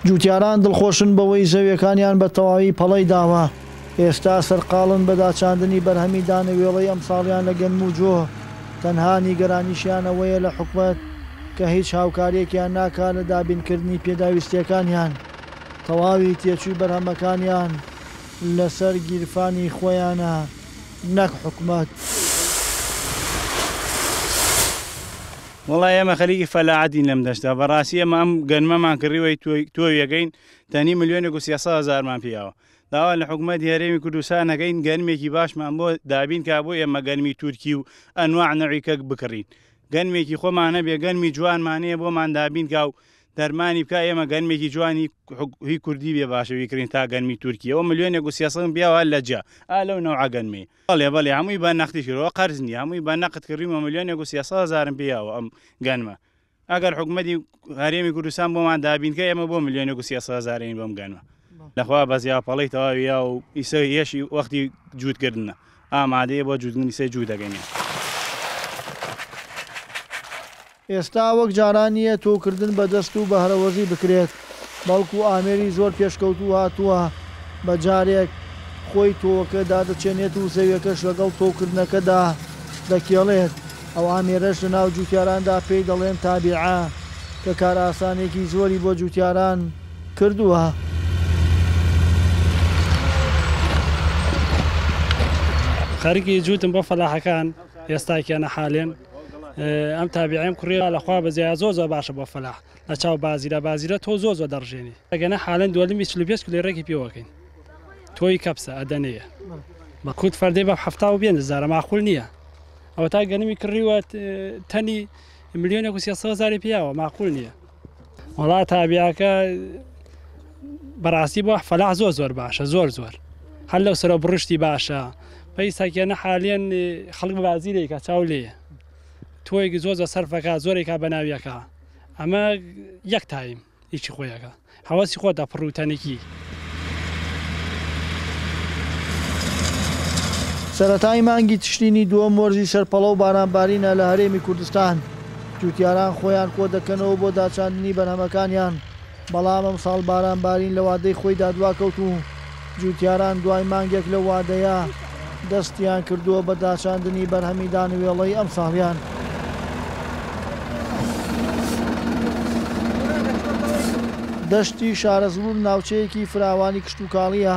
جوتیاران دڵخۆشن بەوەی زەویەکانیان بە تەواوی پەڵەی داوە. ئێستا سەرقاڵن بە داچاندنی بەرهەمی دانەوێڵەی ئەمساڵیان لە گەنم و جۆ. تەنها نیگەرانیشیانەوەیە لە حکومەت کە هیچ هاوکاریەکیان ناکات لە دابینکردنی پێداویستیەکانیان. تەواوی تێچووی بەرهەمەکانیان لەسەر گیرفانی خۆیانە نەک حکومەت. وڵای ئێمە خەریکی فەلاعەتین لەم دەشتا بەڕاستی ئێمە ئەم گەنمەمان کڕیوەی تۆویەکەین تەنی ملیۆنێک و 300,000مان پیاوە. داوا لە حکومەتی هەرێمی کوردستان نەکەین گەنمێکی باشمان بۆ دابین کا بۆ ئێمە گەنمی تورکی و ئەنواع نەوعیکە بکڕین. گەنمێکی خۆمانە بێ گەنمی جوانمانەیە بۆمان دابین کا و دەرمانی بکە ئێمە گەنمێکی جوانی هی کوردی بێ باشەوی کردین تا گەنمی تورکی ئەوە ملیۆنێک و 300 پیاوە لە جا لەو نەوع گەنمی. بەڵێ هەمووی بە نەختی کردەوە قەرز نیە هەمووی بە نەقد کردیمە ملیۆنێک و 300,000 پیاوە ئەم گەنمە. ئەگەر حکومەتی هەرێمی کوردستان بۆمان دابینکە ئێمە بۆ ملیۆنێک و 300,000 بەم گەنمە. لەخوا بەزیا پەڵەی تەواویە و ئیسە هێشی وەختی جوودکردنە ئامادەیە بۆ جوودنی سێ جوود دەگەنێ. ئێستا وەک جارانیە تۆکردن بە دەست و بە هەرەوەزی بکرێت، بەڵکو ئامێری زۆر پێشکەوتو هاتووە بە جارێک خۆی تۆکە دادەچێنێت و زەویەکەش لەگەڵ تۆکردنەکەدا دەکێڵێت. ئەو ئامێرەش لە ناو جوتیاراندا پێی دەڵێن تابیعە کە کار ئاسانێکی زۆری بۆ جوتیاران کردووە. خەریکی جوتم بۆ فەلاحەکان ئێستاکیانە حالێن ئەم تابیعیم کوڕیا لەخوا بەزیای زۆر باشە بۆ فەلاح لە چاو بازیرە تۆ زۆر دەڕژێنی ئەگەنە حالەن دووەلمی 45 کیلۆڕێکی پێوەکەین تۆی کەپسە ئەدەنەیە بە کووت فەردەی بە 75,000 ماخول نییە. ئەوە تا گەنمی کڕیوە تەنی ملیۆنێک و 300,000 پیاوە ماقول نییە. وڵات تابیعەکە بەڕاستی بۆ فەلاح زۆر باشە زۆر هەر لەو سەرە بڕشتی باشە پەیساکیانە حالێن خەڵک بازیرێکە چاو لێیە تۆیەکی زۆر سەرفەکە زۆرێکا بەناویەکە ئەمە یەک تایم هیچی خۆیەکە هەوەسی خۆدا پڕوتەنێکی. سەرەتای مانگی تشتینی دووەم وەرزی سەرپەڵە و بارانبارینە لە هەرێمی کوردستان. جوتیاران خۆیان کۆ دەکەنەوە بۆ داچاندنی بەرهەمەکانیان، بەڵام ئەم ساڵ بارانبارین لە وادەی خۆی دادواکەوت و جوتیاران دوای مانگێک لە وادەیە دەستیان کردووە بە داچاندنی بەرهەمی دانەوێڵەی ئەم ساڵیان. دەشتی شارەزور ناوچەیەکی فراوانی کشتوکاڵیە.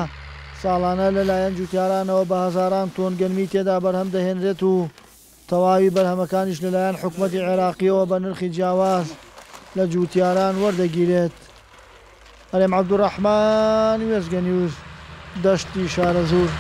ساڵانە لەلایەن جوتیارانەوە بە هەزاران تۆن گەنمی تێدا بەرهەم دەهێنرێت و تەواوی بەرهەمەکانیش لەلایەن حکومەتی عێراقیەوە بە نرخی جیاواز لە جوتیاران وەردەگیرێت. هەرێم عەبدوڕەحمان وێزگە نیوز دەشتی شارەزور.